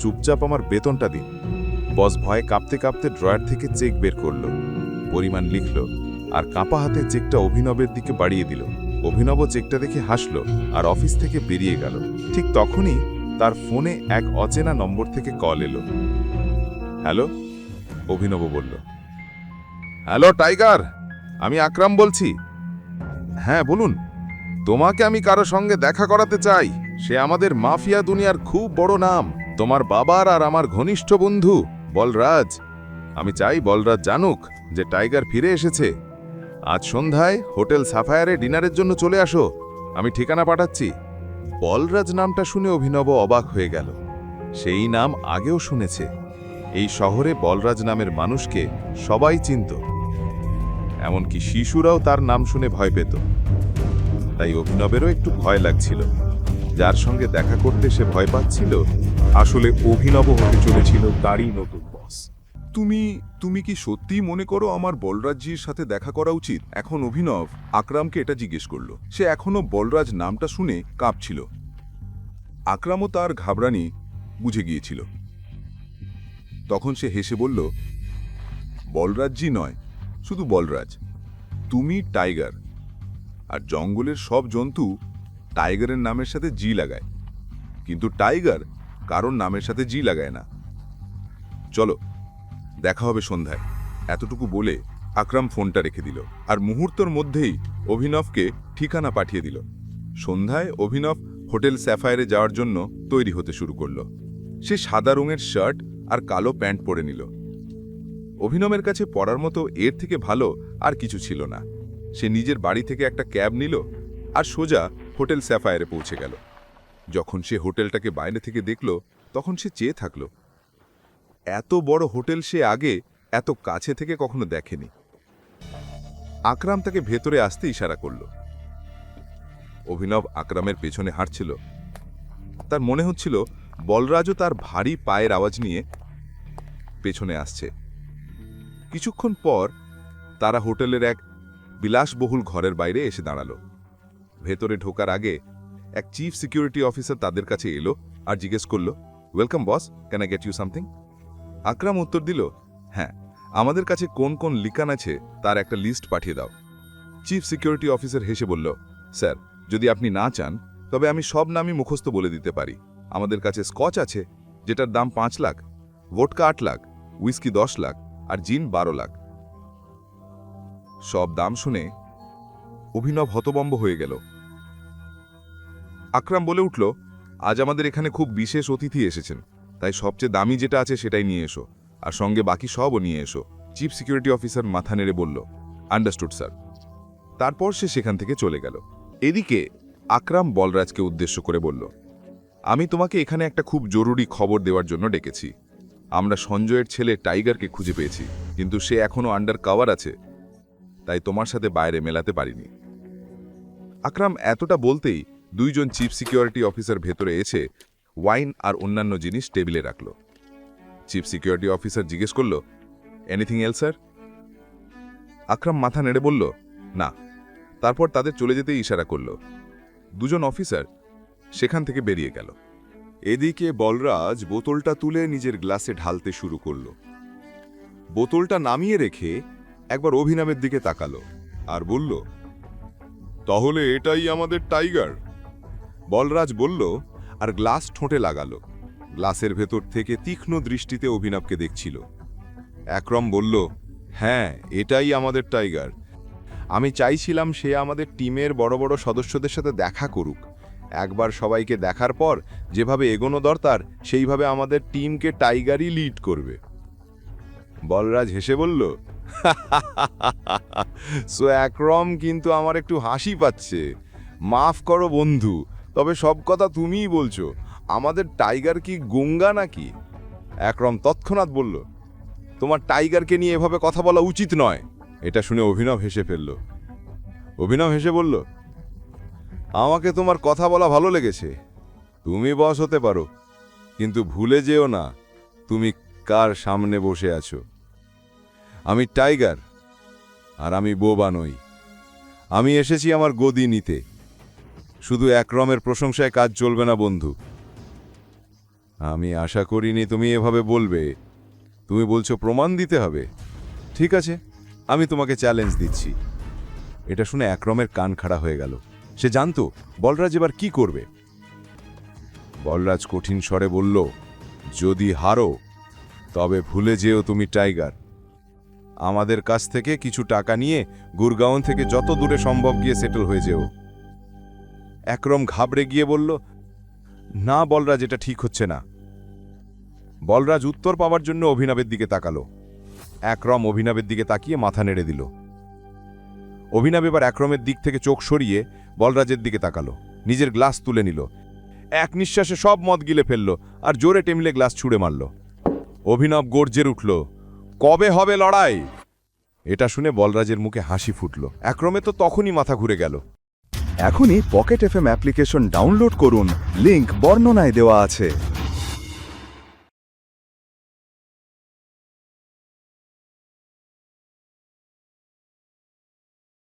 চুপচাপ আমার বেতনটা দিন। বস ভয়ে কাঁপতে কাঁপতে ড্রয়ার থেকে চেক বের করল, পরিমাণ লিখল, আর কাঁপা হাতে চেকটা অভিনবের দিকে বাড়িয়ে দিল। অভিনব চেকটা দেখে হাসল আর অফিস থেকে বেরিয়ে গেল। ঠিক তখনই তার ফোনে এক অচেনা নম্বর থেকে কল এলো। হ্যালো, অভিনব বলল। হ্যালো টাইগার, আমি আকরাম বলছি। হ্যাঁ বলুন, তোমাকে আমি কারো সঙ্গে দেখা করাতে চাই। সে আমাদের মাফিয়া দুনিয়ার খুব বড় নাম, তোমার বাবার আর আমার ঘনিষ্ঠ বন্ধু বলরাজ। আমি চাই বলরাজ জানুক যে টাইগার ফিরে এসেছে। আজ সন্ধ্যায় হোটেল সাফায়ারে ডিনারের জন্য চলে আসো, আমি ঠিকানা পাঠাচ্ছি। বলরাজ নামটা শুনে অভিনব অবাক হয়ে গেল। সেই নাম আগেও শুনেছে। এই শহরে বলরাজ নামের মানুষকে সবাই চিনত, এমনকি শিশুরাও তার নাম শুনে ভয় পেত। তাই অভিনবেরও একটু ভয় লাগছিল। যার সঙ্গে দেখা করতে সে ভয় পাচ্ছিল, আসলে অভিনব হতে চলেছিল তারই নতুন বস। তুমি কি সত্যিই মনে করো আমার বলরাজজির সাথে দেখা করা উচিত? এখন অভিনব আকরামকে এটা জিজ্ঞেস করল। সে এখনো বলরাজ নামটা শুনে কাঁপছিল। আকরামও তার ঘাবড়ানি বুঝে গিয়েছিল। তখন সে হেসে বলল, বলরাজজি নয়, শুধু বলরাজ। তুমি টাইগার, আর জঙ্গলের সব জন্তু টাইগারের নামের সাথে জি লাগায়, কিন্তু টাইগার কারোর নামের সাথে জি লাগায় না। চলো, দেখা হবে সন্ধ্যায়। এতটুকু বলে আকরাম ফোনটা রেখে দিল, আর মুহূর্তের মধ্যেই অভিনবকে ঠিকানা পাঠিয়ে দিল। সন্ধ্যায় অভিনব হোটেল স্যাফায়ারে যাওয়ার জন্য তৈরি হতে শুরু করল। সে সাদা রঙের শার্ট আর কালো প্যান্ট পরে নিল। অভিনবের কাছে পড়ার মতো এর থেকে ভালো আর কিছু ছিল না। সে নিজের বাড়ি থেকে একটা ক্যাব নিল আর সোজা হোটেল স্যাফায়ারে পৌঁছে গেল। যখন সে হোটেলটাকে বাইরে থেকে দেখল, তখন সে চেয়ে থাকল। এত বড় হোটেল সে আগে এত কাছে থেকে কখনো দেখেনি। আকরাম তাকে ভেতরে আসতে ইশারা করল। অভিনব আকরামের পেছনে হাঁটছিল। তার মনে হচ্ছিল বলরাজও তার ভারী পায়ের আওয়াজ নিয়ে পেছনে আসছে। কিছুক্ষণ পর তারা হোটেলের এক বিলাসবহুল ঘরের বাইরে এসে দাঁড়াল। ভেতরে ঢোকার আগে এক চিফ সিকিউরিটি অফিসার তাদের কাছে এলো আর জিজ্ঞেস করল, welcome boss, can I get you something? Akram উত্তর দিল, হ্যাঁ, আমাদের কাছে কোন কোন লিকান আছে তার একটা লিস্ট পাঠিয়ে দাও। চিফ সিকিউরিটি অফিসার হেসে বলল, স্যার, যদি আপনি না চান তবে আমি সব নামই মুখস্থ বলে দিতে পারি। আমাদের কাছে স্কচ আছে, যেটার দাম 5 লাখ, ভোটকা 8 লাখ, উইস্কি 10 লাখ, আর জিন 12 লাখ। সব দাম শুনে অভিনব হতবম্ব হয়ে গেল। আকরাম বলে উঠল, আজ আমাদের এখানে খুব বিশেষ অতিথি এসেছেন, তাই সবচেয়ে দামি যেটা আছে সেটাই নিয়ে এসো, আর সঙ্গে বাকি সবও নিয়ে এসো। চিফ সিকিউরিটি অফিসার মাথা নেড়ে বলল, আন্ডারস্টুড স্যার। তারপর সে সেখান থেকে চলে গেল। এদিকে আকরাম বলরাজকে উদ্দেশ্য করে বলল, আমি তোমাকে এখানে একটা খুব জরুরি খবর দেওয়ার জন্য ডেকেছি। আমরা সঞ্জয়ের ছেলে টাইগারকে খুঁজে পেয়েছি, কিন্তু সে এখনও আন্ডার কভার আছে, তাই তোমার সাথে বাইরে মেলাতে পারিনি। আকরাম এতটা বলতেই দুইজন চিফ সিকিউরিটি অফিসার ভেতরে এসে ওয়াইন আর অন্যান্য জিনিস টেবিলে রাখল। চিফ সিকিউরিটি অফিসার জিজ্ঞেস করল, এনিথিং এলস স্যার? আকরাম মাথা নেড়ে বলল, না। তারপর তাদের চলে যেতে ইশারা করল। দুজন অফিসার সেখান থেকে বেরিয়ে গেল। এদিকে বলরাজ বোতলটা তুলে নিজের গ্লাসে ঢালতে শুরু করল। বোতলটা নামিয়ে রেখে একবার অভিনবের দিকে তাকালো আর বলল, তাহলে এটাই আমাদের টাইগার? বলরাজ বলল আর গ্লাস ঠোঁটে লাগালো। গ্লাসের ভেতর থেকে তীক্ষ্ণ দৃষ্টিতে অভিনবকে দেখছিল। একরম বলল, হ্যাঁ, এটাই আমাদের টাইগার। আমি চাইছিলাম সে আমাদের টিমের বড় বড় সদস্যদের সাথে দেখা করুক। একবার সবাইকে দেখার পর যেভাবে এগোনো দরকার সেইভাবে আমাদের টিমকে টাইগারই লিড করবে। বলরাজ হেসে বলল, সো একরম, কিন্তু আমার একটু হাসি পাচ্ছে। মাফ করো বন্ধু, তবে সব কথা তুমিই বলছো। আমাদের টাইগার কি গঙ্গা নাকি? একরম তৎক্ষণাৎ বলল, তোমার টাইগারকে নিয়ে এভাবে কথা বলা উচিত নয়। এটা শুনে অভিনব হেসে ফেলল। অভিনব হেসে বলল, আমাকে তোমার কথা বলা ভালো লেগেছে। তুমি বস হতে পারো, কিন্তু ভুলে যেও না তুমি কার সামনে বসে আছো। আমি টাইগার, আর আমি বোবা নই। আমি এসেছি আমার গদি নিতে। শুধু একরমের প্রশংসায় কাজ চলবে না বন্ধু। আমি আশা করিনি তুমি এভাবে বলবে। তুমি বলছো প্রমাণ দিতে হবে। ঠিক আছে, আমি তোমাকে চ্যালেঞ্জ দিচ্ছি। এটা শুনে একরমের কান খাড়া হয়ে গেল। সে জানতো বলরাজ এবার কি করবে। বলরাজ কঠিন স্বরে বলল, যদি হারো তবে ভুলে যেও তুমি টাইগার। আমাদের কাছ থেকে কিছু টাকা নিয়ে গুরগাঁও থেকে যত দূরে সম্ভব গিয়ে সেটেল হয়ে যেও। একরম ঘাবড়ে গিয়ে বলল, না বলরাজ, এটা ঠিক হচ্ছে না। বলরাজ উত্তর পাওয়ার জন্য অভিনবের দিকে তাকালো। একরম অভিনবের দিকে তাকিয়ে মাথা নেড়ে দিল। অভিনব এবার একরমের দিক থেকে চোখ সরিয়ে বলরাজের দিকে তাকালো, নিজের গ্লাস তুলে নিল, এক নিঃশ্বাসে সব মদ গিলে ফেলল আর জোরে টেমলে গ্লাস ছুঁড়ে মারল। অভিনব গর্জে উঠল, কবে হবে লড়াই? এটা শুনে বলরাজের মুখে হাসি ফুটল। একরমে তো তখনই মাথা ঘুরে গেল। এখনই পকেট এফএম অ্যাপ্লিকেশন ডাউনলোড করুন, লিংক বর্ণনায় দেওয়া আছে।